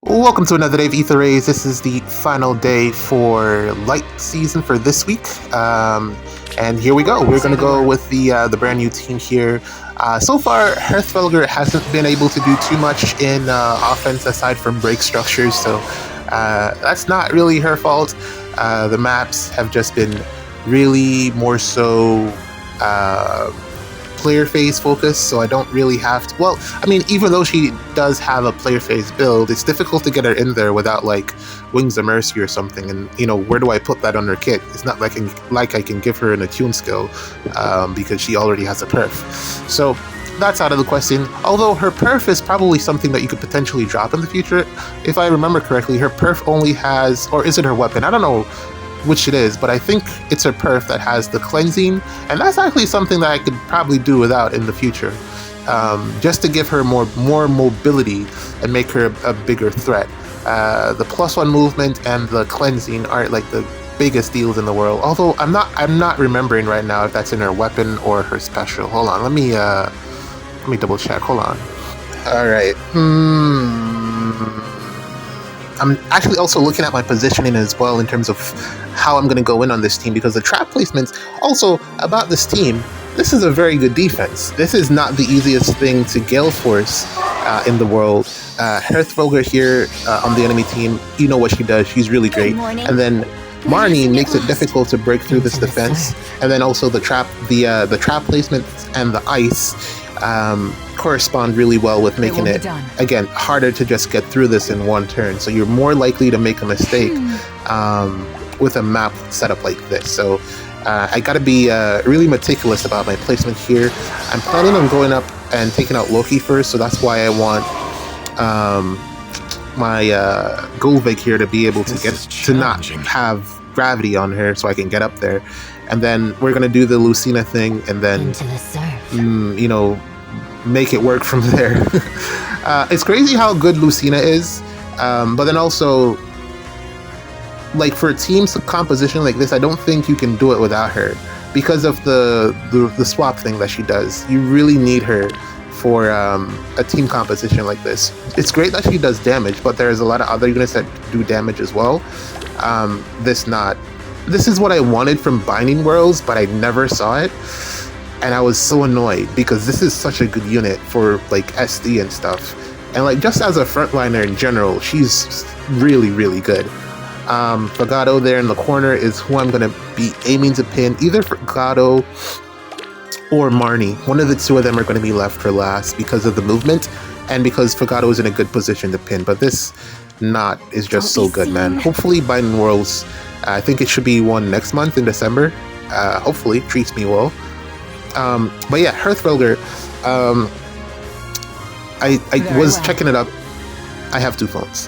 Welcome to another day of Ether Rays. This is the final day for Light Season for this week. And here we go. We're going to go with the brand new team here. So far, Hearthfelger hasn't been able to do too much in offense aside from break structures, so that's not really her fault. The maps have just been really more so player phase focus, so I don't really have to. Well, I mean, even though she does have a player phase build, it's difficult to get her in there without like Wings of Mercy or something. And where do I put that on her kit? It's not like I can give her an attune skill because she already has a perf. So that's out of the question. Although her perf is probably something that you could potentially drop in the future. If I remember correctly, her perf only has, or is it her weapon? I don't know which it is, but I think it's her perf that has the cleansing, and that's actually something that I could probably do without in the future, just to give her more mobility and make her a bigger threat. The +1 movement and the cleansing are like the biggest deals in the world. Although I'm not remembering right now if that's in her weapon or her special. Hold on, let me double check. Hold on. All right. I'm actually also looking at my positioning as well in terms of how I'm going to go in on this team, because the trap placements also about this team. This is a very good defense. This is not the easiest thing to Gale Force in the world. Hearthfelger here on the enemy team, you know what she does. She's really great. And then Marnie makes it difficult to break through this defense. And then also the trap placements and the ice correspond really well with making it, again, harder to just get through this in one turn. So you're more likely to make a mistake with a map setup like this. So I gotta be really meticulous about my placement here. I'm planning on going up and taking out Loki first, so that's why I want my Golvig here to be able to not have gravity on her, so I can get up there. And then we're gonna do the Lucina thing, and then make it work from there. It's crazy how good Lucina is, but then also, like, for a team's composition like this, I don't think you can do it without her because of the swap thing that she does. You really need her for a team composition like this. It's great that she does damage, but there's a lot of other units that do damage as well. This is what I wanted from Binding Worlds, but I never saw it. And I was so annoyed because this is such a good unit for like SD and stuff. And like just as a frontliner in general, she's really, really good. Fagado there in the corner is who I'm going to be aiming to pin. Either Fagado or Marnie. One of the two of them are going to be left for last because of the movement and because Fagado is in a good position to pin. But this knot is just so good, man. Hopefully Binding Worlds, I think it should be one next month in December. Hopefully, treats me well. But yeah, Hearthfelger, I was checking it up. I have two phones.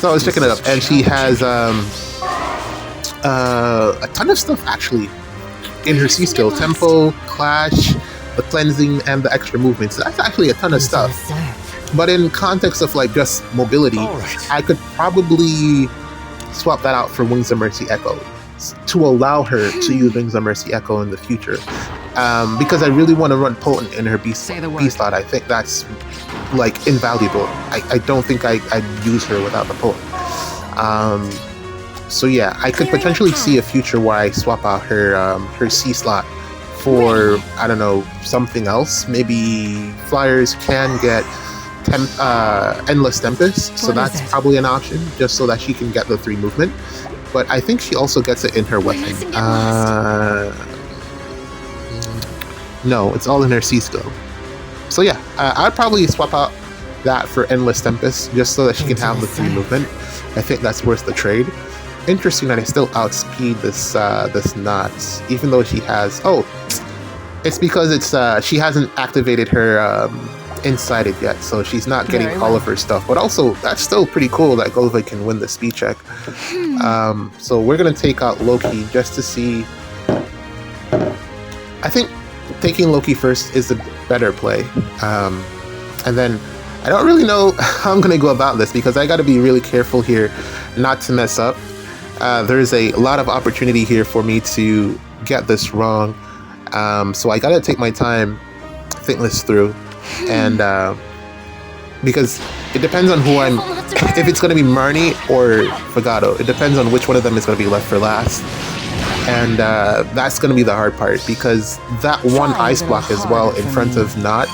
So I was checking it up, and she has a ton of stuff actually in her C skill. Tempo, Clash, the cleansing, and the extra movement. So that's actually a ton of stuff. But in context of like just mobility, I could probably swap that out for Wings of Mercy Echo to allow her to use Wings of Mercy Echo in the future. Because I really want to run Potent in her B slot. I think that's like invaluable. I don't think I'd use her without the Potent. So yeah, I could potentially see a future where I swap out her C slot for, I don't know, something else. Maybe Flyers can get Endless Tempest, so that's probably an option, just so that she can get the 3 movement. But I think she also gets it in her weapon. No, it's all in her C skill. So yeah, I'd probably swap out that for Endless Tempest, just so that she can have the 3 movement. I think that's worth the trade. Interesting that I still outspeed this Knots, even though she has... Oh, it's because it's she hasn't activated her Inside It yet, so she's not getting all of her stuff. But also, that's still pretty cool that Golvig can win the speed check. So we're going to take out Loki just to see... I think taking Loki first is the better play. And then I don't really know how I'm going to go about this because I got to be really careful here not to mess up. There's a lot of opportunity here for me to get this wrong. So I got to take my time, think this through. And because it depends on who I'm. If it's going to be Marnie or Fagato, it depends on which one of them is going to be left for last. And that's going to be the hard part, because that one ice block as well in front of Not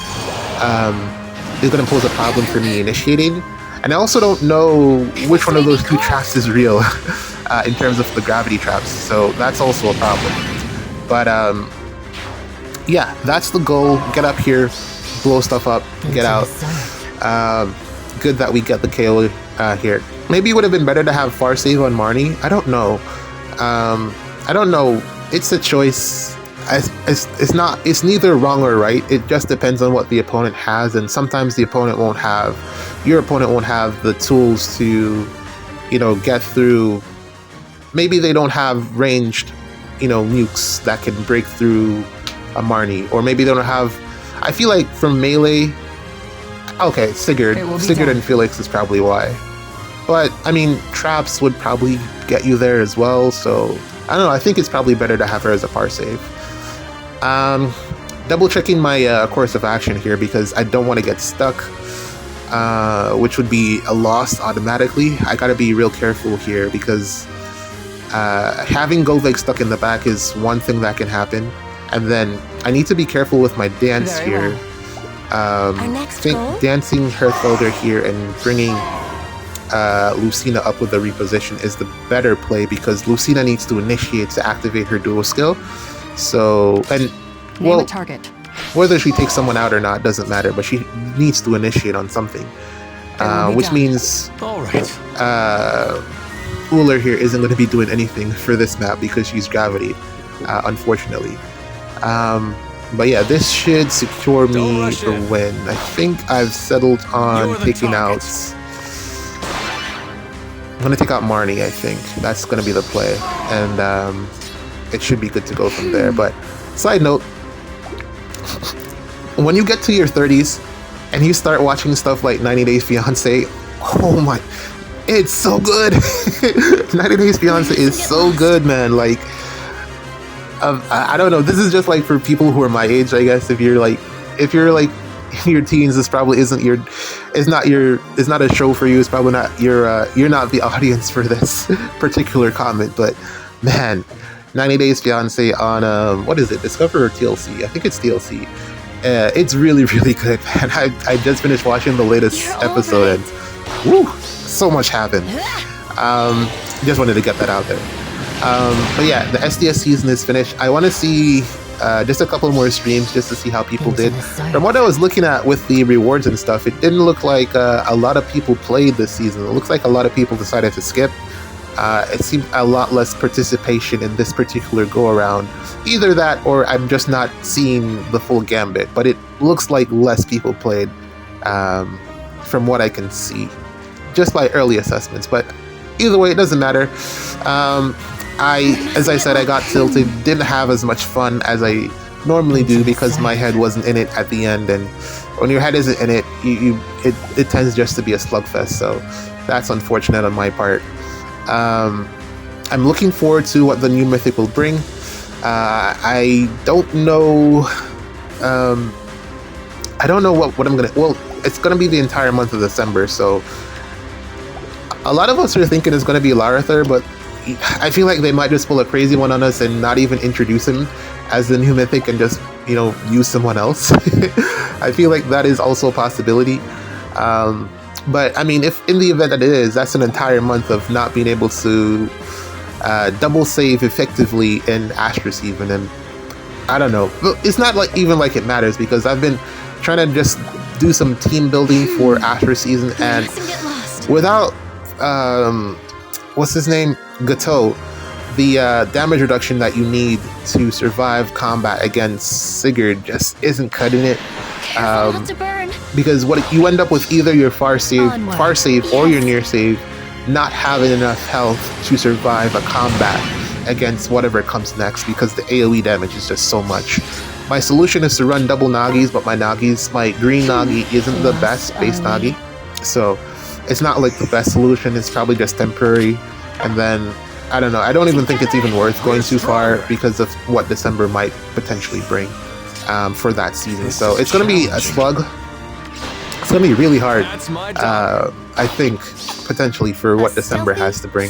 is going to pose a problem for me initiating. And I also don't know which one of those two traps is real in terms of the gravity traps, so that's also a problem. But yeah, that's the goal. Get up here, blow stuff up, get out. Good that we get the KO here. Maybe it would have been better to have far save on Marnie. I don't know. I don't know. It's a choice. It's neither wrong or right. It just depends on what the opponent has, and sometimes your opponent won't have the tools to, get through. Maybe they don't have ranged, nukes that can break through a Marnie, or maybe they don't have. I feel like from melee. Okay, Sigurd and Felix is probably why. But, I mean, traps would probably get you there as well, so I don't know, I think it's probably better to have her as a par save. Double checking my course of action here, because I don't want to get stuck, which would be a loss automatically. I gotta be real careful here, because having Goveg stuck in the back is one thing that can happen, and then I need to be careful with my dance here. I think dancing Hertholder here and bringing Lucina up with the reposition is the better play, because Lucina needs to initiate to activate her dual skill. So, and well, whether she takes someone out or not doesn't matter, but she needs to initiate on something, which means Ullr here isn't going to be doing anything for this map because she's gravity, unfortunately. But yeah, this should secure me the win. I think I've settled on taking out. I'm gonna take out Marnie. I think that's gonna be the play, and it should be good to go from there. But side note, when you get to your 30s and you start watching stuff like 90 Days Fiancé, oh my, it's so good. 90 Days Fiancé is so good, man. Like. I don't know. This is just like for people who are my age, I guess. If you're like in your teens, this probably isn't your. It's not a show for you. It's probably not your. You're not the audience for this particular comment. But man, 90 Days Fiancé on what is it? Discover or TLC? I think it's TLC. It's really really good, man. I just finished watching the latest episode, and woo, so much happened. Just wanted to get that out there. But yeah, the SDS season is finished. I want to see just a couple more streams just to see how people did. From what I was looking at with the rewards and stuff, it didn't look like a lot of people played this season. It looks like a lot of people decided to skip. It seemed a lot less participation in this particular go-around. Either that, or I'm just not seeing the full gambit. But it looks like less people played from what I can see, just by early assessments. But either way, it doesn't matter. As I said, I got tilted, didn't have as much fun as I normally do because my head wasn't in it at the end, and when your head isn't in it, it tends just to be a slugfest, so that's unfortunate on my part. I'm looking forward to what the new Mythic will bring. I don't know what I'm gonna, well, it's gonna be the entire month of December, so a lot of us are thinking it's gonna be Ather, but I feel like they might just pull a crazy one on us and not even introduce him as the new Mythic and just, use someone else. I feel like that is also a possibility. But I mean, if in the event that it is, that's an entire month of not being able to double save effectively in Asterisk even, and I don't know. It's not even like it matters, because I've been trying to just do some team building for Asterisk season, and without what's his name? Gateau, the damage reduction that you need to survive combat against Sigurd just isn't cutting it. Because what you end up with, either your far save or your near save not having enough health to survive a combat against whatever comes next, because the AoE damage is just so much. My solution is to run double Nagis, but my green Nagi isn't the best base Nagi, so it's not like the best solution. It's probably just temporary. And then, I don't know, I don't even think it's even worth going too far because of what December might potentially bring for that season. So it's going to be a slug It's gonna be really hard, I think, potentially, for what December has to bring.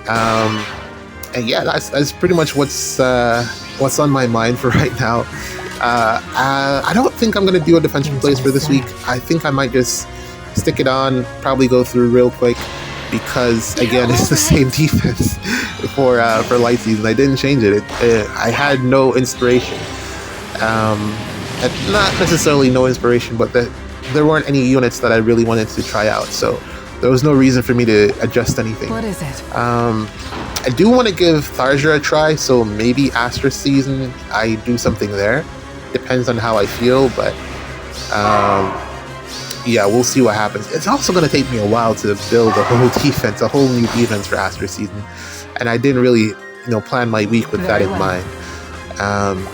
And yeah, that's pretty much what's on my mind for right now. I don't think I'm gonna do a defense replays for this week. I think I might just stick it on, probably go through real quick, because again, it's the same defense for light season. I didn't change it. I had no inspiration. Not necessarily no inspiration, but there weren't any units that I really wanted to try out, so there was no reason for me to adjust anything. What is it? I do want to give Tharja a try, so maybe Astra season I do something there. Depends on how I feel, but yeah, we'll see what happens. It's also going to take me a while to build a whole defense, a whole new defense for Astra season, and I didn't really, plan my week with that in mind.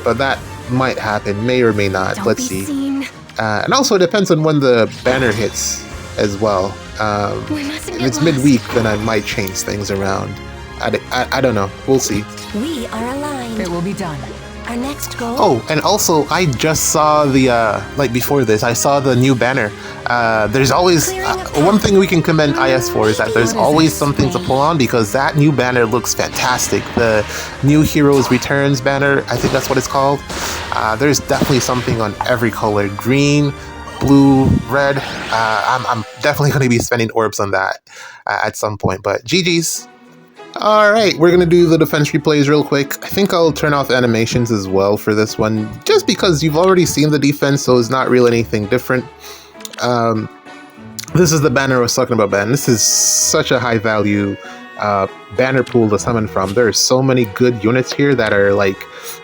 But that might happen, may or may not. Let's see. And also, it depends on when the banner hits as well. If it's midweek, then I might change things around. I don't know. We'll see. We are aligned. It will be done. Our next goal. Oh, and also, I just saw the, before this, I saw the new banner. There's always, one thing we can commend IS for is that there's always something to pull on, because that new banner looks fantastic. The New Heroes Returns banner, I think that's what it's called. There's definitely something on every color. Green, blue, red. I'm definitely going to be spending orbs on that at some point, but GG's. Alright, we're going to do the defense replays real quick. I think I'll turn off animations as well for this one, just because you've already seen the defense, so it's not really anything different. This is the banner I was talking about, Ben. This is such a high value banner pool to summon from. There are so many good units here that are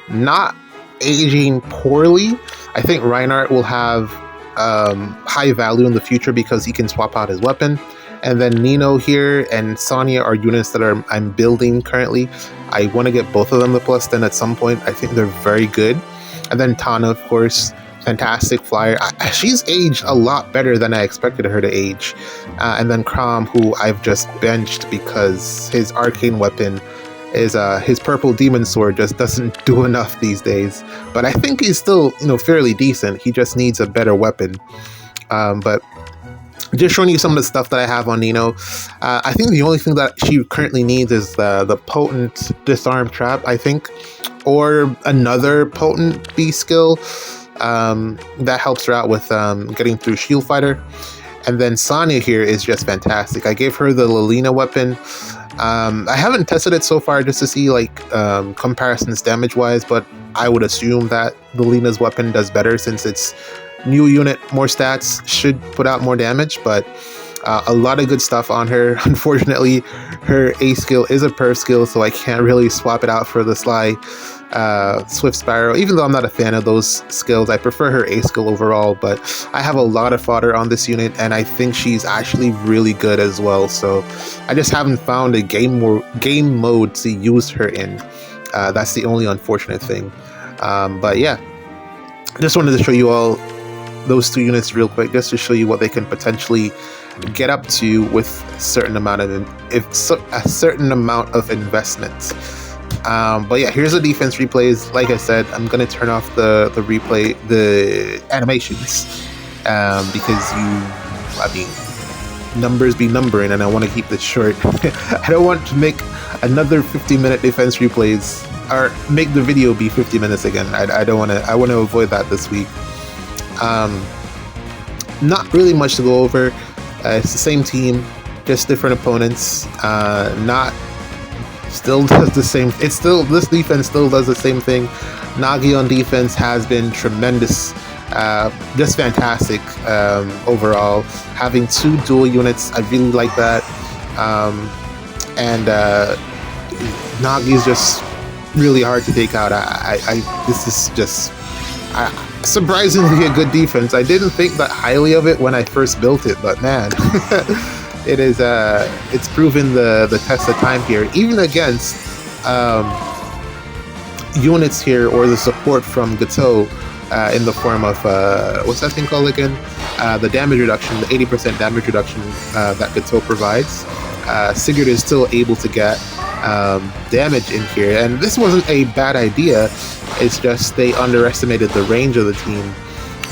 not aging poorly. I think Reinhardt will have high value in the future because he can swap out his weapon. And then Nino here and Sonya are units that I'm building currently. I want to get both of them to +10 at some point. I think they're very good. And then Tana, of course, fantastic flyer. She's aged a lot better than I expected her to age. And then Crom, who I've just benched because his arcane weapon is his purple demon sword just doesn't do enough these days. But I think he's still fairly decent. He just needs a better weapon. But just showing you some of the stuff that I have on Nino. I think the only thing that she currently needs is the potent disarm trap, I think, or another potent B skill that helps her out with getting through Shield Fighter. And then Sonya here is just fantastic. I gave her the Lilina weapon. I haven't tested it so far just to see comparisons damage wise, but I would assume that Lilina's weapon does better since it's new unit, more stats, should put out more damage. But a lot of good stuff on her. Unfortunately, her A skill is a perf skill, so I can't really swap it out for the Sly Swift Sparrow. Even though I'm not a fan of those skills, I prefer her A skill overall. But I have a lot of fodder on this unit, and I think she's actually really good as well. So I just haven't found a game mode to use her in. That's the only unfortunate thing. But yeah, just wanted to show you all those two units real quick, just to show you what they can potentially get up to with a certain amount of investment. But yeah, here's the defense replays. Like I said, I'm gonna turn off the animations because numbers be numbering, and I want to keep this short. I don't want to make another 50-minute defense replays or make the video be 50 minutes again. I don't want to. I want to avoid that this week. Not really much to go over. It's the same team, just different opponents. Still does the same. This defense still does the same thing. Nagi on defense has been tremendous, just fantastic overall. Having 2 dual units, I really like that. And Nagi's just really hard to take out. This is just surprisingly a good defense. I didn't think that highly of it when I first built it, but man, it is. It's proven the test of time here, even against units here or the support from Gateau in the form of what's that thing called again? The damage reduction, the 80% damage reduction that Gateau provides. Sigurd is still able to get damage in here, and this wasn't a bad idea. It's just they underestimated the range of the team,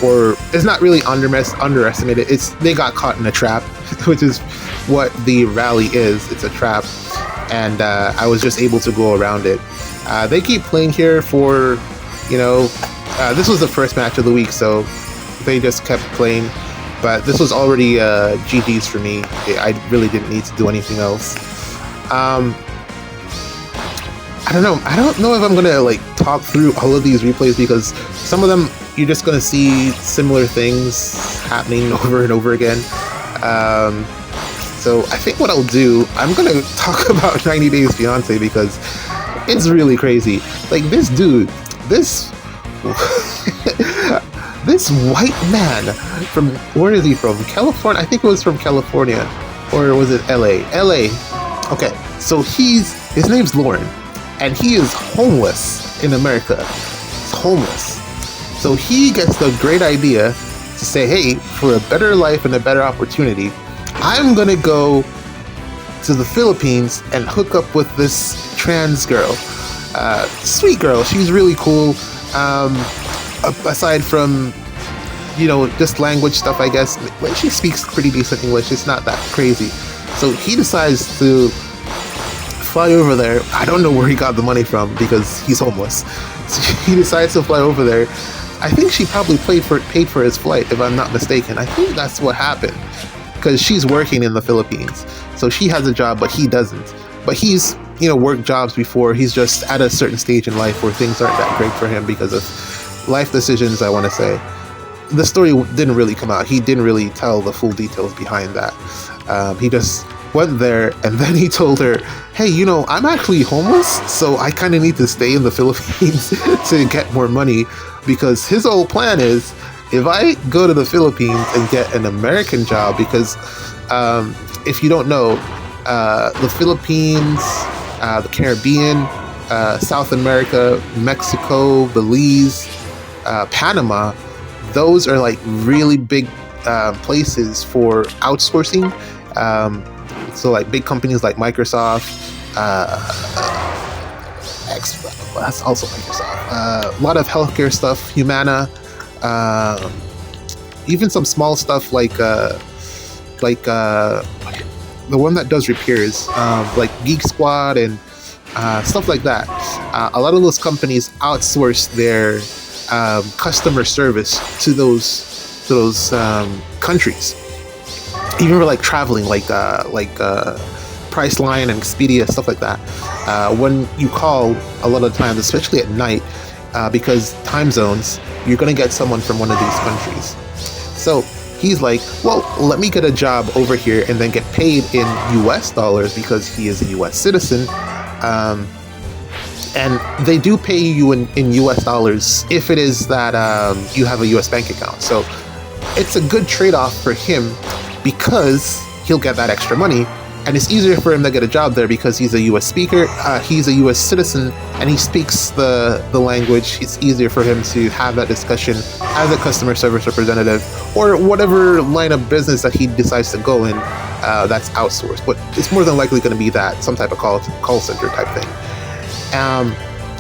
or it's not really underestimated. It's they got caught in a trap, which is what the rally is. It's a trap, and I was just able to go around it. They keep playing here for, this was the first match of the week, so they just kept playing. But this was already GG's for me. I really didn't need to do anything else. I don't know. I don't know if I'm gonna like talk through all of these replays because some of them you're just gonna see similar things happening over and over again. So I think what I'll do, I'm gonna talk about 90 Days Fiancé because it's really crazy. Like this dude, this this white man from, where is he from? California? I think it was from California, or was it LA? LA. Okay, so his name's Lauren. And he is homeless in America. He's homeless. So he gets the great idea to say, hey, for a better life and a better opportunity, I'm going to go to the Philippines and hook up with this trans girl. Sweet girl. She's really cool. Aside from, just language stuff, I guess. She speaks pretty decent English. It's not that crazy. So he decides to fly over there. I don't know where he got the money from because he's homeless. So he decides to fly over there. I think she probably paid for his flight, if I'm not mistaken. I think that's what happened because she's working in the Philippines. So she has a job, but he doesn't. But he's, worked jobs before. He's just at a certain stage in life where things aren't that great for him because of life decisions, I want to say. The story didn't really come out. He didn't really tell the full details behind that. He just went there and then he told her, hey, I'm actually homeless, so I kind of need to stay in the Philippines to get more money, because his whole plan is, if I go to the Philippines and get an American job, because if you don't know, the Philippines, the Caribbean, South America, Mexico, Belize, Panama, those are like really big places for outsourcing. So like big companies like Microsoft, that's also Microsoft. A lot of healthcare stuff, Humana, even some small stuff like the one that does repairs, like Geek Squad and stuff like that. A lot of those companies outsource their customer service to those countries. Even for like traveling, like Priceline and Expedia, stuff like that. When you call, a lot of times, especially at night, because time zones, you're gonna get someone from one of these countries. So he's like, well, let me get a job over here and then get paid in US dollars because he is a US citizen. And they do pay you in US dollars if it is that you have a US bank account. So it's a good trade-off for him because he'll get that extra money, and it's easier for him to get a job there because he's a US speaker, he's a US citizen, and he speaks the language. It's easier for him to have that discussion as a customer service representative or whatever line of business that he decides to go in that's outsourced. But it's more than likely going to be that, some type of call center type thing.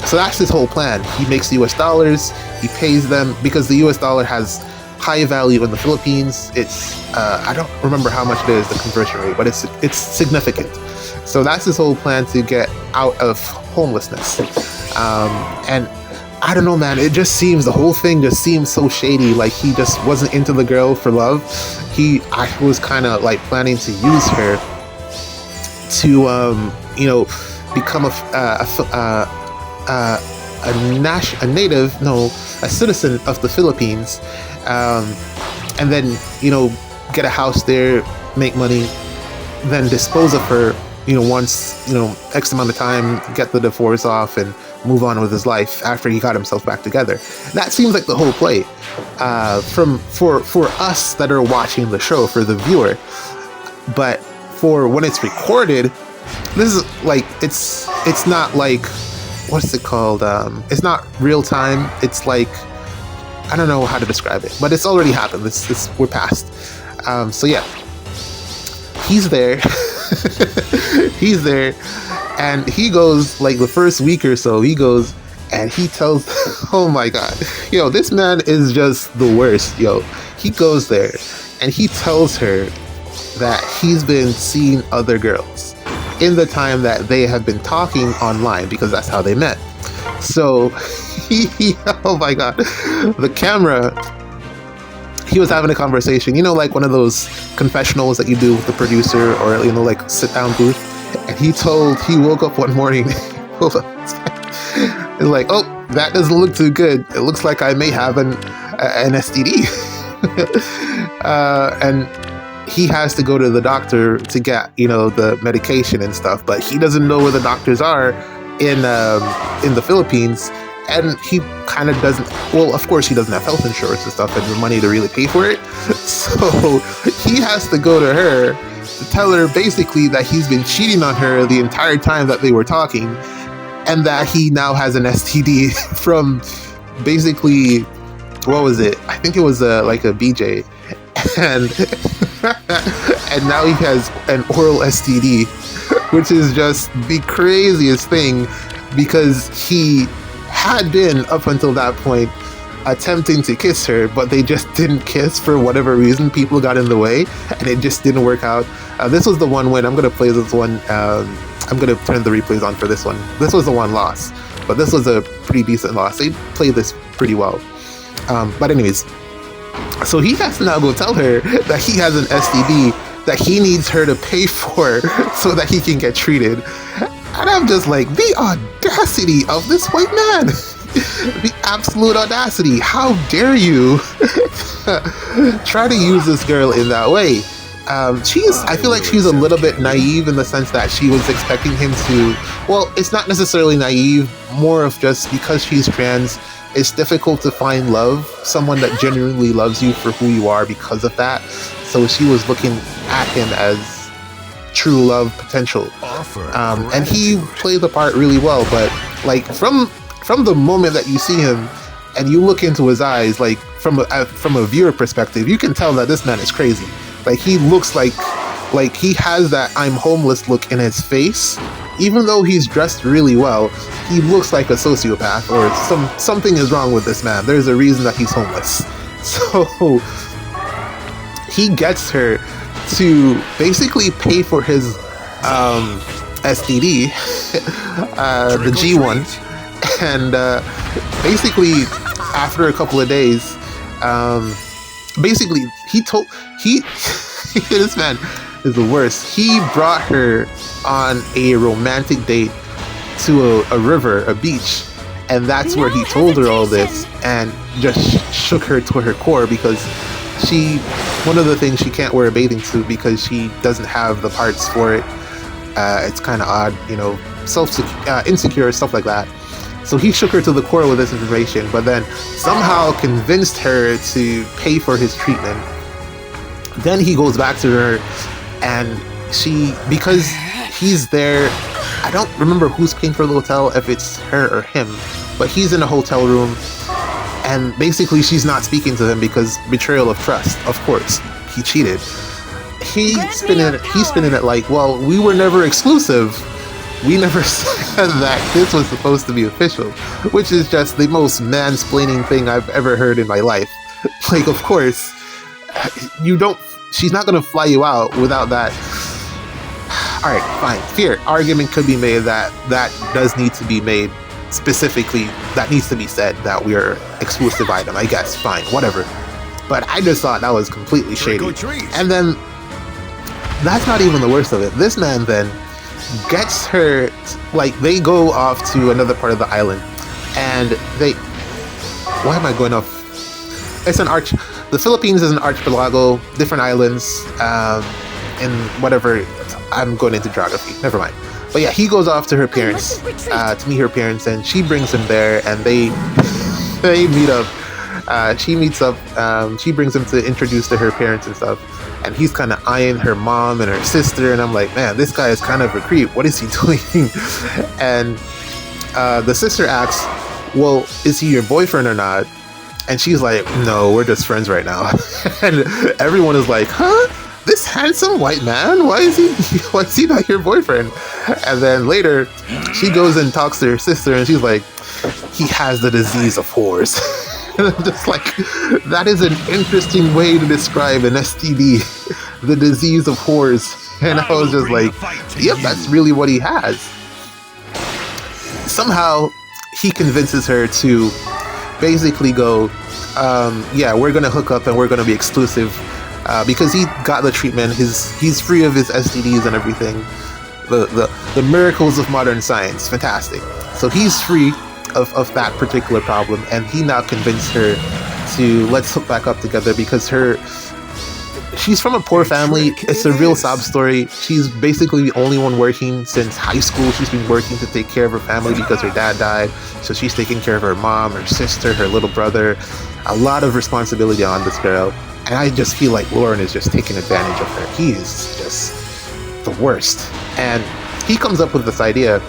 So that's his whole plan. He makes US dollars, he pays them, because the US dollar has high value in the Philippines. It's I don't remember how much it is, the conversion rate, but it's significant. So that's his whole plan to get out of homelessness. And I don't know, man, the whole thing just seems so shady. Like he just wasn't into the girl for love. I was kind of like planning to use her to become a citizen of the Philippines, and then get a house there, make money, then dispose of her once X amount of time, get the divorce off and move on with his life after he got himself back together. That seems like the whole play, for us that are watching the show, for the viewer. But for when it's recorded, this is like it's not like, what's it called? It's not real time. It's like, I don't know how to describe it, but it's already happened. We're past. So yeah, he's there. He's there, and he goes, like the first week or so, he goes, And he tells, oh my god, yo, this man is just the worst, yo. He goes there and he tells her that he's been seeing other girls in the time that they have been talking online, because that's how they met. So oh my god, the camera, he was having a conversation, you know, like one of those confessionals that you do with the producer, or, you know, like sit down booth. And he woke up one morning, hold on, it's like, oh, that doesn't look too good. It looks like I may have an STD. And he has to go to the doctor to get, you know, the medication and stuff, but he doesn't know where the doctors are in the Philippines. And he kind of doesn't, well, of course he doesn't have health insurance and stuff and the money to really pay for it. So he has to go to her to tell her basically that he's been cheating on her the entire time that they were talking, and that he now has an STD from basically, what was it? I think it was like a BJ. And and now he has an oral STD, which is just the craziest thing, because he had been, up until that point, attempting to kiss her, but they just didn't kiss for whatever reason. People got in the way and it just didn't work out. This was the one when, I'm going to play this one, I'm going to turn the replays on for this one. This was the one loss, but this was a pretty decent loss. They played this pretty well. But anyways, so he has to now go tell her that he has an STD that he needs her to pay for so that he can get treated. And I'm just like, the audacity of this white man. The absolute audacity. How dare you try to use this girl in that way? I feel like she's a little bit naive in the sense that she was expecting him to, well, it's not necessarily naive, more of just because she's trans, it's difficult to find love, someone that genuinely loves you for who you are because of that. So she was looking at him as true love potential. And he played the part really well, but like from the moment that you see him and you look into his eyes, like from a viewer perspective, you can tell that this man is crazy. Like he looks like he has that I'm homeless look in his face. Even though he's dressed really well, he looks like a sociopath, or something is wrong with this man. There's a reason that he's homeless. So he gets her to basically pay for his STD, the G1, and basically after a couple of days, basically this man is the worst. He brought her on a romantic date to a river, a beach, and that's where he told her all this and just shook her to her core, because one of the things, she can't wear a bathing suit because she doesn't have the parts for it. It's kind of odd, you know, insecure, stuff like that. So he shook her to the core with this information, but then somehow convinced her to pay for his treatment. Then he goes back to her, and because he's there, I don't remember who's paying for the hotel, if it's her or him, but he's in a hotel room, and basically she's not speaking to him because betrayal of trust, of course. He cheated. He's spinning it like, well, we were never exclusive. We never said that this was supposed to be official, which is just the most mansplaining thing I've ever heard in my life. Like, of course, she's not going to fly you out without that. All right, fine. Fair argument could be made that does need to be made specifically. That needs to be said that we are exclusive item. I guess, fine, whatever. But I just thought that was completely shady. And then that's not even the worst of it. This man then gets her, like, they go off to another part of the island, and why am I going off? It's the Philippines is an archipelago, different islands, in whatever, I'm going into geography, never mind. But yeah, he goes off to her parents, to meet her parents, and she brings him there, and they meet up. She brings him to introduce to her parents and stuff, and he's kind of eyeing her mom and her sister, and I'm like, man, this guy is kind of a creep. What is he doing? And the sister asks, well, is he your boyfriend or not? And she's like, no, we're just friends right now. And everyone is like, huh? This handsome white man? Why is he not your boyfriend? And then later, she goes and talks to her sister, and she's like, he has the disease of whores. And I'm just like, that is an interesting way to describe an STD, the disease of whores. And I was just like, yep, that's really what he has. Somehow, he convinces her to basically go, yeah, we're gonna hook up and we're gonna be exclusive, because he got the treatment. He's free of his STDs and everything. The miracles of modern science, fantastic. So he's free of that particular problem, and he now convinced her to let's hook back up together because she's from a poor family. It's a real sob story. She's basically the only one working since high school. She's been working to take care of her family because her dad died. So she's taking care of her mom, her sister, her little brother. A lot of responsibility on this girl. And I just feel like Lauren is just taking advantage of her. He is just the worst. And he comes up with this idea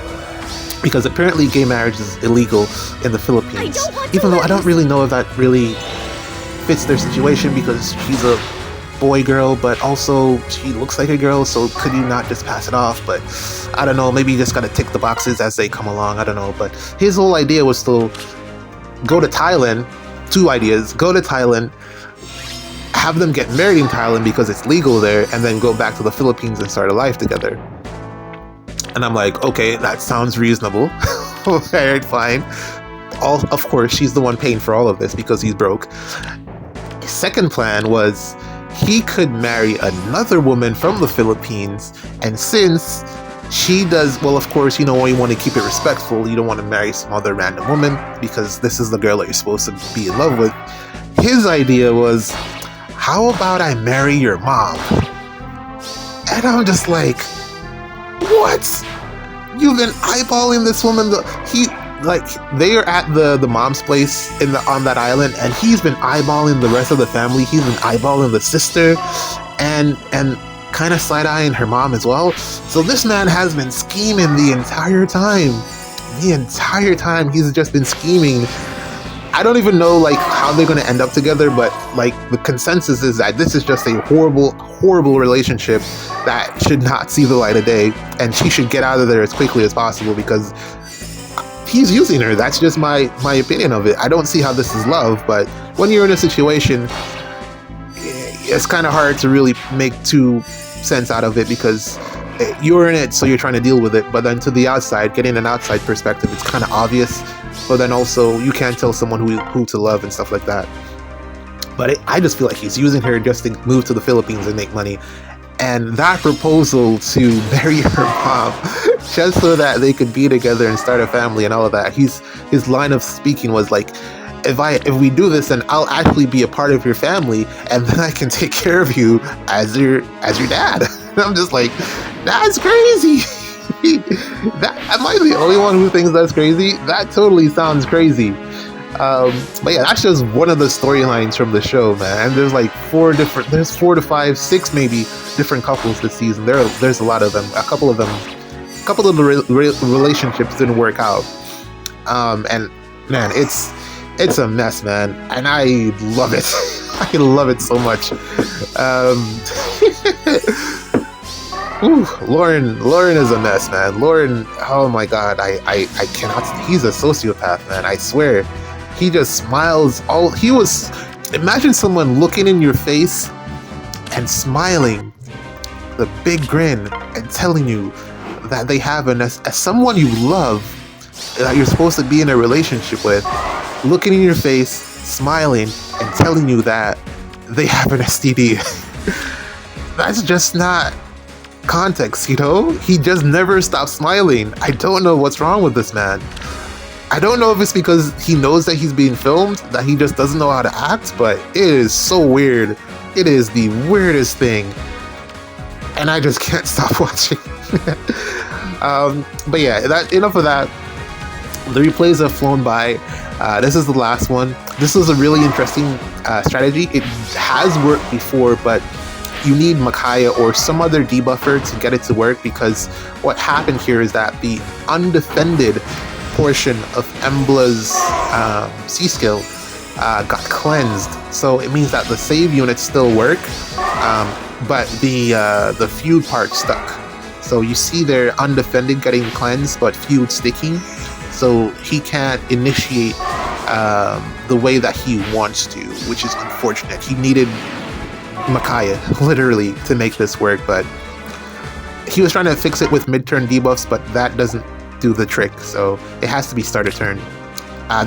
because apparently gay marriage is illegal in the Philippines. Even though I don't really know if that really fits their situation because she's a boy girl, but also she looks like a girl, so could you not just pass it off? But I don't know, maybe you just gotta tick the boxes as they come along, I don't know. But his whole idea was to go to Thailand. Two ideas: go to Thailand, have them get married in Thailand because it's legal there, and then go back to the Philippines and start a life together. And I'm like, okay, that sounds reasonable. Alright, fine. Of course, she's the one paying for all of this because he's broke. His second plan was he could marry another woman from the Philippines, and since she does, well, of course, you want to keep it respectful. You don't want to marry some other random woman because this is the girl that you're supposed to be in love with. His idea was, how about I marry your mom? And I'm just like, what? You've been eyeballing this woman. They are at the mom's place on that island, and he's been eyeballing the rest of the family. He's been eyeballing the sister, and kind of side-eyeing her mom as well. So this man has been scheming the entire time. The entire time he's just been scheming. I don't even know how they're going to end up together, but the consensus is that this is just a horrible, horrible relationship that should not see the light of day, and she should get out of there as quickly as possible because he's using her. That's just my opinion of it. I don't see how this is love, but when you're in a situation, it's kind of hard to really make two cents out of it because you're in it, so you're trying to deal with it. But then to the outside, getting an outside perspective, it's kind of obvious. But then also, you can't tell someone who to love and stuff like that. But I just feel like he's using her just to move to the Philippines and make money. And that proposal to marry her mom just so that they could be together and start a family and all of that. His line of speaking was like, if we do this, then I'll actually be a part of your family, and then I can take care of you as your dad. And I'm just like, that's crazy. Am I the only one who thinks that's crazy? That totally sounds crazy. But yeah, that's just one of the storylines from the show, man. And there's 4 to 5, 6 maybe different couples this season. There's a lot of them. A couple of the relationships didn't work out. And man, it's a mess, man. And I love it. I love it so much. Lauren is a mess, man. Lauren, oh my god, I cannot. He's a sociopath, man. I swear. He just smiles. Imagine someone looking in your face and smiling, the big grin, and telling you that they have as someone you love, that you're supposed to be in a relationship with, looking in your face, smiling, and telling you that they have an STD. That's just not context, He just never stops smiling. I don't know what's wrong with this man. I don't know if it's because he knows that he's being filmed, that he just doesn't know how to act, but it is so weird. It is the weirdest thing. And I just can't stop watching. But yeah, enough of that. The replays have flown by. This is the last one. This is a really interesting strategy. It has worked before, but you need Makaya or some other debuffer to get it to work, because what happened here is that the undefended portion of Embla's C skill got cleansed. So it means that the save units still work, but the feud part stuck. So you see their undefended getting cleansed, but feud sticking. so he can't initiate the way that he wants to, which is unfortunate. He needed Micaiah, literally, to make this work, but he was trying to fix it with mid-turn debuffs, but that doesn't do the trick, so it has to be starter turn.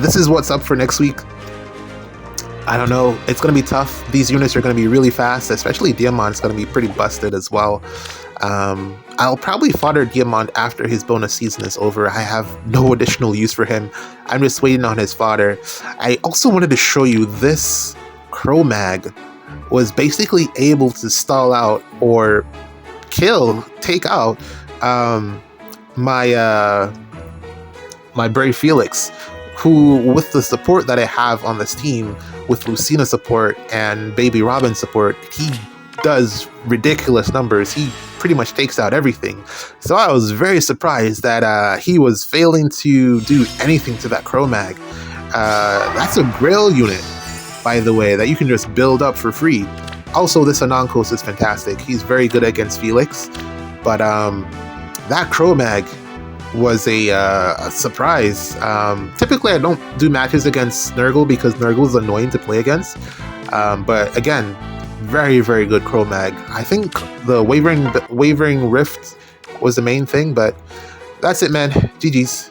This is what's up for next week. I don't know, it's going to be tough. These units are going to be really fast, especially Diamond's going to be pretty busted as well. I'll probably fodder Diamond after his bonus season is over. I have no additional use for him. I'm just waiting on his fodder. I also wanted to show you this Cro-Mag was basically able to stall out or take out my Brave Felix, who, with the support that I have on this team, with Lucina support and Baby Robin support, he does ridiculous numbers. He pretty much takes out everything. So I was very surprised that he was failing to do anything to that Cro-Mag. That's a Grail unit, by the way, that you can just build up for free. Also, this Anankos is fantastic. He's very good against Felix, but that Cro-Mag was a surprise. Typically, I don't do matches against Nurgle because Nurgle is annoying to play against. But again, very, very good Cro-Mag. I think the Wavering Rift was the main thing, but that's it, man. GG's.